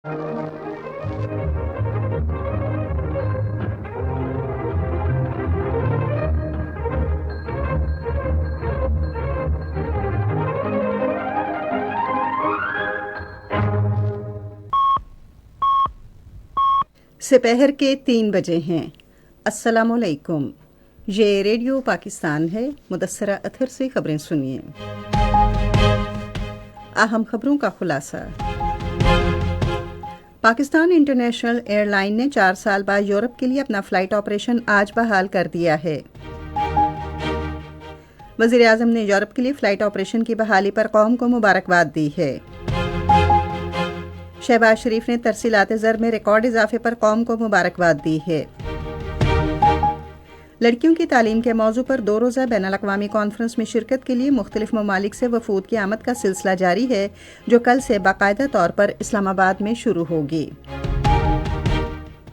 سپہر کے 3 بجے ہیں۔ السلام علیکم، یہ ریڈیو پاکستان ہے۔ مدثرہ اطہر سے خبریں سنیے۔ اہم خبروں کا خلاصہ۔ پاکستان انٹرنیشنل ایئر لائن نے 4 سال بعد یورپ کے لیے اپنا فلائٹ آپریشن آج بحال کر دیا ہے۔ وزیر اعظم نے یورپ کے لیے فلائٹ آپریشن کی بحالی پر قوم کو مبارکباد دی ہے۔ شہباز شریف نے ترسیلات زر میں ریکارڈ اضافے پر قوم کو مبارکباد دی ہے۔ لڑکیوں کی تعلیم کے موضوع پر 2 روزہ بین الاقوامی کانفرنس میں شرکت کے لیے مختلف ممالک سے وفود کی آمد کا سلسلہ جاری ہے، جو کل سے باقاعدہ طور پر اسلام آباد میں شروع ہوگی۔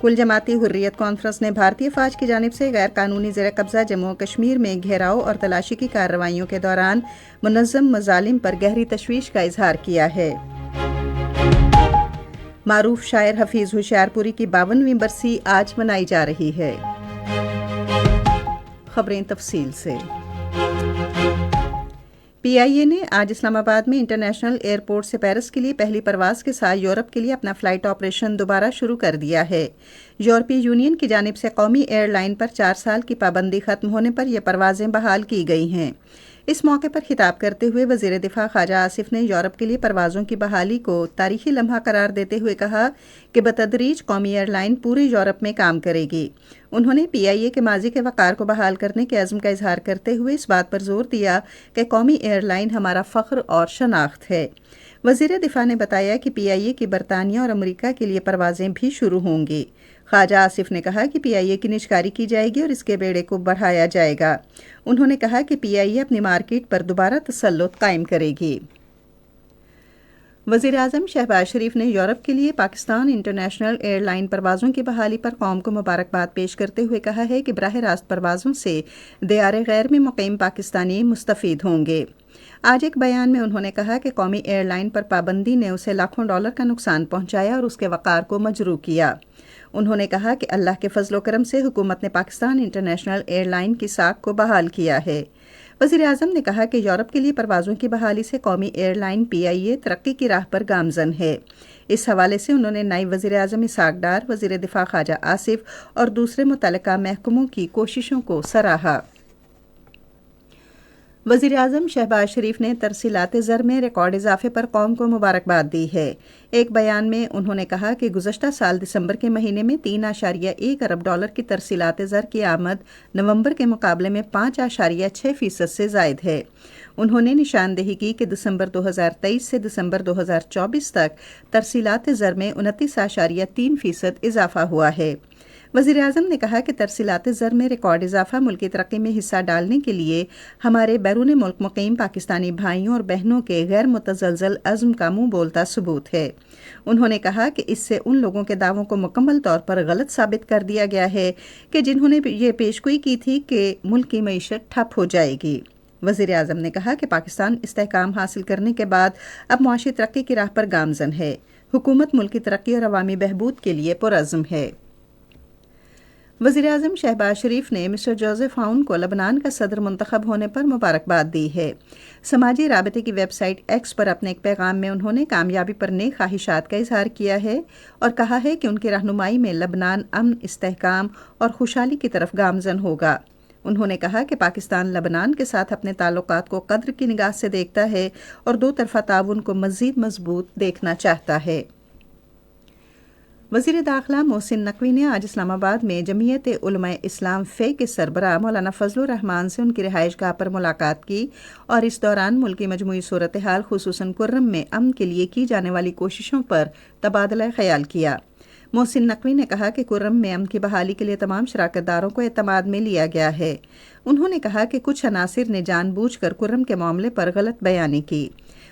کل جماعتی حریت کانفرنس نے بھارتی فوج کی جانب سے غیر قانونی زیر قبضہ جموں و کشمیر میں گھیراؤ اور تلاشی کی کارروائیوں کے دوران منظم مظالم پر گہری تشویش کا اظہار کیا ہے۔ معروف شاعر حفیظ ہوشیار پوری کی 52ویں برسی آج منائی جا رہی ہے۔ خبریں تفصیل سے۔ پی آئی اے نے آج اسلام آباد میں انٹرنیشنل ایئرپورٹ سے پیرس کے لیے پہلی پرواز کے ساتھ یورپ کے لیے اپنا فلائٹ آپریشن دوبارہ شروع کر دیا ہے۔ یورپی یونین کی جانب سے قومی ایئر لائن پر 4 سال کی پابندی ختم ہونے پر یہ پروازیں بحال کی گئی ہیں۔ اس موقع پر خطاب کرتے ہوئے وزیر دفاع خواجہ آصف نے یورپ کے لیے پروازوں کی بحالی کو تاریخی لمحہ قرار دیتے ہوئے کہا کہ بتدریج قومی ایئر لائن پورے یورپ میں کام کرے گی۔ انہوں نے پی آئی اے کے ماضی کے وقار کو بحال کرنے کے عزم کا اظہار کرتے ہوئے اس بات پر زور دیا کہ قومی ایئر لائن ہمارا فخر اور شناخت ہے۔ وزیر دفاع نے بتایا کہ پی آئی اے کی برطانیہ اور امریکہ کے لیے پروازیں بھی شروع ہوں گی۔ خواجہ آصف نے کہا کہ پی آئی اے کی نجکاری کی جائے گی اور اس کے بیڑے کو بڑھایا جائے گا۔ انہوں نے کہا کہ پی آئی اے اپنی مارکیٹ پر دوبارہ تسلط قائم کرے گی۔ وزیر اعظم شہباز شریف نے یورپ کے لیے پاکستان انٹرنیشنل ایئر لائن پروازوں کی بحالی پر قوم کو مبارکباد پیش کرتے ہوئے کہا ہے کہ براہ راست پروازوں سے دیار غیر میں مقیم پاکستانی مستفید ہوں گے۔ آج ایک بیان میں انہوں نے کہا کہ قومی ایئر لائن پر پابندی نے اسے لاکھوں ڈالر کا نقصان پہنچایا اور اس کے وقار کو مجروح کیا۔ انہوں نے کہا کہ اللہ کے فضل و کرم سے حکومت نے پاکستان انٹرنیشنل ایئر لائن کی ساکھ کو بحال کیا ہے۔ وزیر اعظم نے کہا کہ یورپ کے لیے پروازوں کی بحالی سے قومی ایئر لائن پی آئی اے ترقی کی راہ پر گامزن ہے۔ اس حوالے سے انہوں نے نائب وزیر اعظم اسحاق ڈار، وزیر دفاع خواجہ آصف اور دوسرے متعلقہ محکموں کی کوششوں کو سراہا۔ وزیر اعظم شہباز شریف نے ترسیلات زر میں ریکارڈ اضافے پر قوم کو مبارکباد دی ہے۔ ایک بیان میں انہوں نے کہا کہ گزشتہ سال دسمبر کے مہینے میں 3.1 ارب ڈالر کی ترسیلات زر کی آمد نومبر کے مقابلے میں 5.6% سے زائد ہے۔ انہوں نے نشاندہی کی کہ دسمبر 2023 سے دسمبر 2024 تک ترسیلات زر میں 29.3% اضافہ ہوا ہے۔ وزیر اعظم نے کہا کہ ترسیلات زر میں ریکارڈ اضافہ ملکی ترقی میں حصہ ڈالنے کے لیے ہمارے بیرون ملک مقیم پاکستانی بھائیوں اور بہنوں کے غیر متزلزل عزم کا منہ بولتا ثبوت ہے۔ انہوں نے کہا کہ اس سے ان لوگوں کے دعووں کو مکمل طور پر غلط ثابت کر دیا گیا ہے کہ جنہوں نے یہ پیشگوئی کی تھی کہ ملک کی معیشت ٹھپ ہو جائے گی۔ وزیر اعظم نے کہا کہ پاکستان استحکام حاصل کرنے کے بعد اب معاشی ترقی کی راہ پر گامزن ہے۔ حکومت ملکی ترقی اور عوامی بہبود کے لیے پرعزم ہے۔ وزیر اعظم شہباز شریف نے مسٹر جوزف ہاؤن کو لبنان کا صدر منتخب ہونے پر مبارکباد دی ہے۔ سماجی رابطے کی ویب سائٹ ایکس پر اپنے ایک پیغام میں انہوں نے کامیابی پر نیک خواہشات کا اظہار کیا ہے اور کہا ہے کہ ان کی رہنمائی میں لبنان امن، استحکام اور خوشحالی کی طرف گامزن ہوگا۔ انہوں نے کہا کہ پاکستان لبنان کے ساتھ اپنے تعلقات کو قدر کی نگاہ سے دیکھتا ہے اور 2 طرفہ تعاون کو مزید مضبوط دیکھنا چاہتا ہے۔ وزیر داخلہ محسن نقوی نے آج اسلام آباد میں جمعیت علماء اسلام فے کے سربراہ مولانا فضل الرحمان سے ان کی رہائش گاہ پر ملاقات کی اور اس دوران ملکی مجموعی صورتحال خصوصاً کرم میں امن کے لیے کی جانے والی کوششوں پر تبادلہ خیال کیا۔ محسن نقوی نے کہا کہ کرم میں امن کی بحالی کے لیے تمام شراکت داروں کو اعتماد میں لیا گیا ہے۔ انہوں نے کہا کہ کچھ عناصر نے جان بوجھ کر کرم کے معاملے پر غلط بیانی کی۔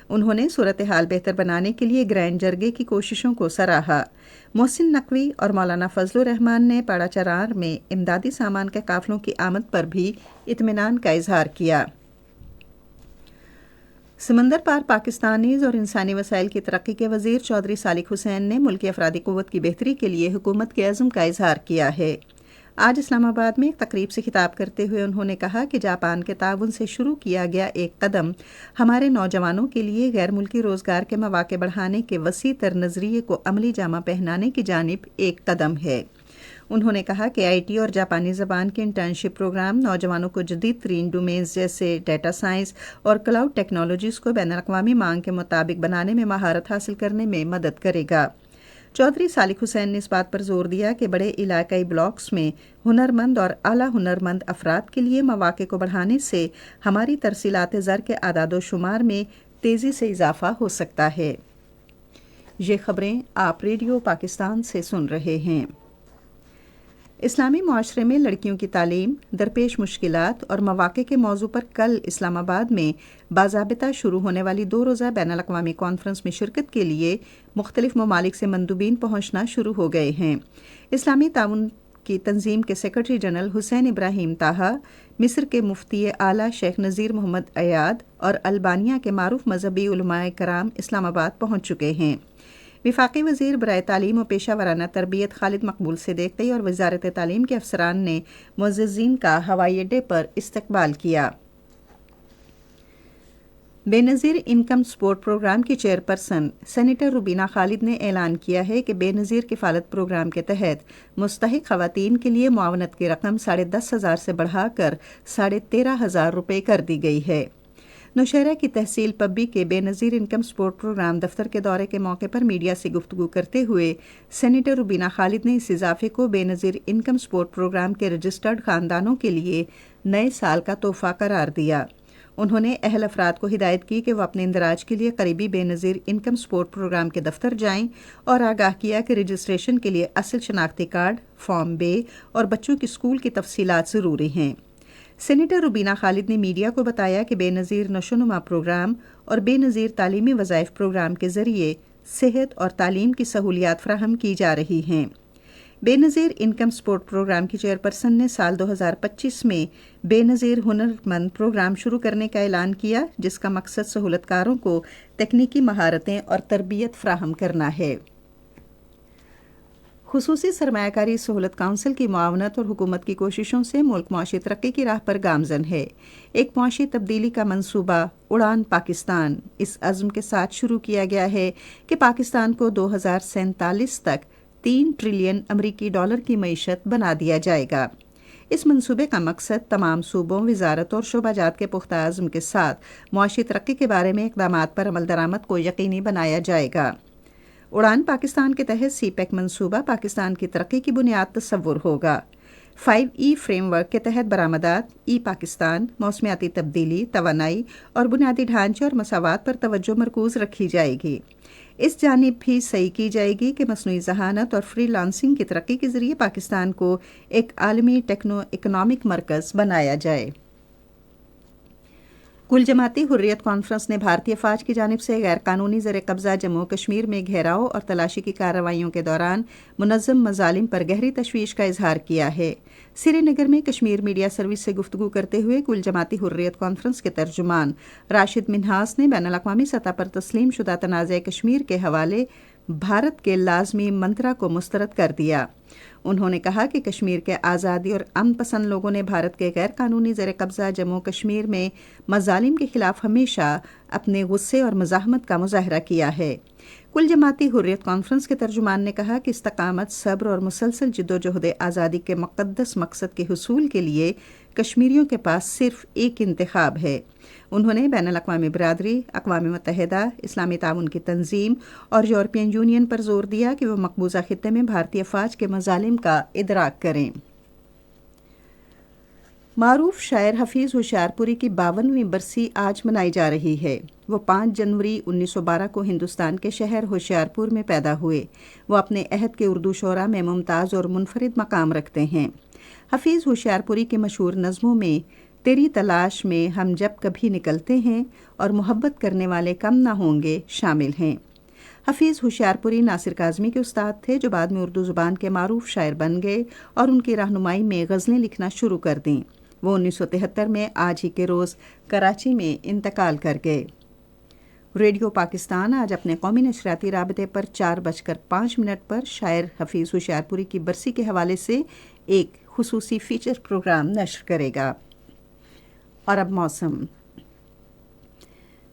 انہوں نے صورتحال بہتر بنانے کے لیے گرینڈ جرگے کی کوششوں کو سراہا۔ محسن نقوی اور مولانا فضل الرحمان نے پاڑا چرار میں امدادی سامان کے قافلوں کی آمد پر بھی اطمینان کا اظہار کیا۔ سمندر پار پاکستانیز اور انسانی وسائل کی ترقی کے وزیر چودھری صالح حسین نے ملکی افرادی قوت کی بہتری کے لیے حکومت کے عزم کا اظہار کیا ہے۔ آج اسلام آباد میں ایک تقریب سے خطاب کرتے ہوئے انہوں نے کہا کہ جاپان کے تعاون سے شروع کیا گیا ایک قدم ہمارے نوجوانوں کے لیے غیر ملکی روزگار کے مواقع بڑھانے کے وسیع تر نظریے کو عملی جامہ پہنانے کی جانب ایک قدم ہے۔ انہوں نے کہا کہ آئی ٹی اور جاپانی زبان کے انٹرنشپ پروگرام نوجوانوں کو جدید ترین ڈومینز جیسے ڈیٹا سائنس اور کلاؤڈ ٹیکنالوجیز کو بین الاقوامی مانگ کے مطابق بنانے میں مہارت حاصل کرنے میں مدد کرے گا۔ چودھری صالح حسین نے اس بات پر زور دیا کہ بڑے علاقائی بلاکس میں ہنرمند اور اعلیٰ ہنرمند افراد کے لیے مواقع کو بڑھانے سے ہماری ترسیلات زر کے اعداد و شمار میں تیزی سے اضافہ ہو سکتا ہے۔ یہ خبریں آپ ریڈیو پاکستان سے سن رہے ہیں۔ اسلامی معاشرے میں لڑکیوں کی تعلیم، درپیش مشکلات اور مواقع کے موضوع پر کل اسلام آباد میں باضابطہ شروع ہونے والی 2 روزہ بین الاقوامی کانفرنس میں شرکت کے لیے مختلف ممالک سے مندوبین پہنچنا شروع ہو گئے ہیں۔ اسلامی تعاون کی تنظیم کے سیکرٹری جنرل حسین ابراہیم طاہا، مصر کے مفتی اعلیٰ شیخ نذیر محمد ایاد اور البانیہ کے معروف مذہبی علماء کرام اسلام آباد پہنچ چکے ہیں۔ وفاقی وزیر برائے تعلیم و پیشہ ورانہ تربیت خالد مقبول صدیقی اور وزارت تعلیم کے افسران نے معززین کا ہوائی اڈے پر استقبال کیا۔ بے نظیر انکم سپورٹ پروگرام کی چیئرپرسن سینیٹر روبینہ خالد نے اعلان کیا ہے کہ بے نظیر کفالت پروگرام کے تحت مستحق خواتین کے لیے معاونت کی رقم 10,500 سے بڑھا کر 13,500 روپے کر دی گئی ہے۔ نوشہرہ کی تحصیل پبی کے بے نظیر انکم سپورٹ پروگرام دفتر کے دورے کے موقع پر میڈیا سے گفتگو کرتے ہوئے سینیٹر روبینہ خالد نے اس اضافے کو بے نظیر انکم سپورٹ پروگرام کے رجسٹرڈ خاندانوں کے لیے نئے سال کا تحفہ قرار دیا۔ انہوں نے اہل افراد کو ہدایت کی کہ وہ اپنے اندراج کے لیے قریبی بے نظیر انکم سپورٹ پروگرام کے دفتر جائیں اور آگاہ کیا کہ رجسٹریشن کے لیے اصل شناختی کارڈ، فارم بے اور بچوں کی اسکول کی تفصیلات ضروری ہیں۔ سینیٹر روبینہ خالد نے میڈیا کو بتایا کہ بے نظیر نشو و نما پروگرام اور بے نظیر تعلیمی وظائف پروگرام کے ذریعے صحت اور تعلیم کی سہولیات فراہم کی جا رہی ہیں۔ بے نظیر انکم سپورٹ پروگرام کی چیئرپرسن نے سال 2025 میں بے نظیر ہنرمند پروگرام شروع کرنے کا اعلان کیا، جس کا مقصد سہولت کاروں کو تکنیکی مہارتیں اور تربیت فراہم کرنا ہے۔ خصوصی سرمایہ کاری سہولت کونسل کی معاونت اور حکومت کی کوششوں سے ملک معاشی ترقی کی راہ پر گامزن ہے۔ ایک معاشی تبدیلی کا منصوبہ اڑان پاکستان اس عزم کے ساتھ شروع کیا گیا ہے کہ پاکستان کو 2047 تک 3 ٹریلین امریکی ڈالر کی معیشت بنا دیا جائے گا۔ اس منصوبے کا مقصد تمام صوبوں، وزارت اور شعبہ جات کے پختہ عزم کے ساتھ معاشی ترقی کے بارے میں اقدامات پر عمل درآمد کو یقینی بنایا جائے گا۔ اڑان پاکستان کے تحت سی پیک منصوبہ پاکستان کی ترقی کی بنیاد تصور ہوگا۔ 5E فریم ورک کے تحت برآمدات، ای پاکستان، موسمیاتی تبدیلی، توانائی اور بنیادی ڈھانچے اور مساوات پر توجہ مرکوز رکھی جائے گی۔ اس جانب بھی صحیح کی جائے گی کہ مصنوعی ذہانت اور فری لانسنگ کی ترقی کے ذریعے پاکستان کو ایک عالمی ٹیکنو اکنامک مرکز بنایا جائے۔ کل جماعتی حریت کانفرنس نے بھارتی افواج کی جانب سے غیر قانونی زیر قبضہ جموں کشمیر میں گھیراؤ اور تلاشی کی کارروائیوں کے دوران منظم مظالم پر گہری تشویش کا اظہار کیا ہے۔ سری نگر میں کشمیر میڈیا سروس سے گفتگو کرتے ہوئے کل جماعتی حریت کانفرنس کے ترجمان راشد منہاس نے بین الاقوامی سطح پر تسلیم شدہ تنازع کشمیر کے حوالے بھارت کے لازمی منترا کو مسترد کر دیا۔ انہوں نے کہا کہ کشمیر کے آزادی اور امن پسند لوگوں نے بھارت کے غیر قانونی زیر قبضہ جموں کشمیر میں مظالم کے خلاف ہمیشہ اپنے غصے اور مزاحمت کا مظاہرہ کیا ہے۔ کل جماعتی حریت کانفرنس کے ترجمان نے کہا کہ استقامت، صبر اور مسلسل جدوجہد آزادی کے مقدس مقصد کے حصول کے لیے کشمیریوں کے پاس صرف ایک انتخاب ہے۔ انہوں نے بین الاقوامی برادری، اقوام متحدہ، اسلامی تعاون کی تنظیم اور یورپین یونین پر زور دیا کہ وہ مقبوضہ خطے میں بھارتی افواج کے مظالم کا ادراک کریں۔ معروف شاعر حفیظ ہوشیارپوری کی 52ویں برسی آج منائی جا رہی ہے۔ وہ 5 جنوری 1912 کو ہندوستان کے شہر ہوشیارپور میں پیدا ہوئے۔ وہ اپنے عہد کے اردو شعراء میں ممتاز اور منفرد مقام رکھتے ہیں۔ حفیظ ہوشیارپوری کی مشہور نظموں میں تیری تلاش میں ہم جب کبھی نکلتے ہیں اور محبت کرنے والے کم نہ ہوں گے شامل ہیں۔ حفیظ ہوشیارپوری ناصر کاظمی کے استاد تھے، جو بعد میں اردو زبان کے معروف شاعر بن گئے اور ان کی رہنمائی میں غزلیں لکھنا شروع کر دیں۔ وہ 1973 میں آج ہی کے روز کراچی میں انتقال کر گئے۔ ریڈیو پاکستان آج اپنے قومی نشریاتی رابطے پر 4:05 پر شاعر حفیظ ہوشیارپوری کی برسی کے حوالے سے ایک خصوصی فیچر پروگرام نشر کرے گا۔ اور اب موسم۔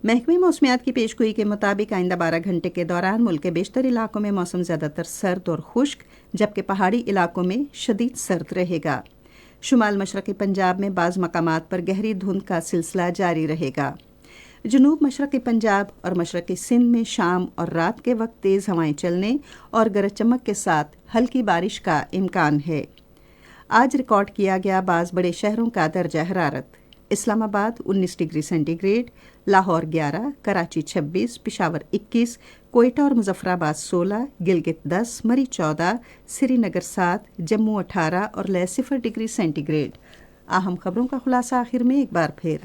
محکمہ موسمیات کی پیشگوئی کے مطابق آئندہ 12 گھنٹے کے دوران ملک کے بیشتر علاقوں میں موسم زیادہ تر سرد اور خشک، جبکہ پہاڑی علاقوں میں شدید سرد رہے گا۔ شمال مشرقی پنجاب میں بعض مقامات پر گہری دھند کا سلسلہ جاری رہے گا۔ جنوب مشرقی پنجاب اور مشرقی سندھ میں شام اور رات کے وقت تیز ہوائیں چلنے اور گرج چمک کے ساتھ ہلکی بارش کا امکان ہے۔ آج ریکارڈ کیا گیا بعض بڑے شہروں کا درجہ حرارت: Islamabad 19 degree centigrade, Lahore 11، Karachi 26، Peshawar 21، Quetta اور مظفر آباد 16، گلگت 10، مری 14، سری نگر 7، جموں 18 اور لیہ 0 ڈگری سینٹی گریڈ۔ اہم خبروں کا خلاصہ آخر میں ایک بار پھر۔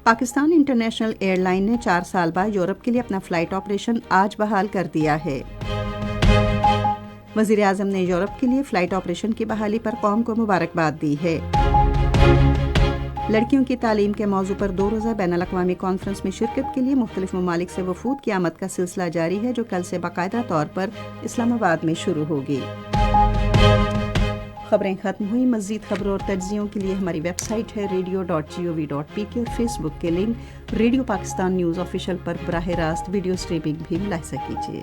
پاکستان انٹرنیشنل ایئر لائن نے 4 سال بعد یورپ کے لیے اپنا فلائٹ آپریشن آج بحال کر دیا ہے۔ وزیر اعظم نے یورپ کے لیے فلائٹ آپریشن کی بحالی پر قوم کو مبارکباد دی ہے۔ لڑکیوں کی تعلیم کے موضوع پر 2 روزہ بین الاقوامی کانفرنس میں شرکت کے لیے مختلف ممالک سے وفود کی آمد کا سلسلہ جاری ہے، جو کل سے باقاعدہ طور پر اسلام آباد میں شروع ہوگی۔ خبریں ختم ہوئی۔ مزید خبروں اور تجزیوں کے لیے ہماری ویب سائٹ ہے radio.gov.pk اور فیس بک کے link radio Pakistan news official پر براہ راست ویڈیو اسٹریمنگ بھی ملاحظہ کیجیے۔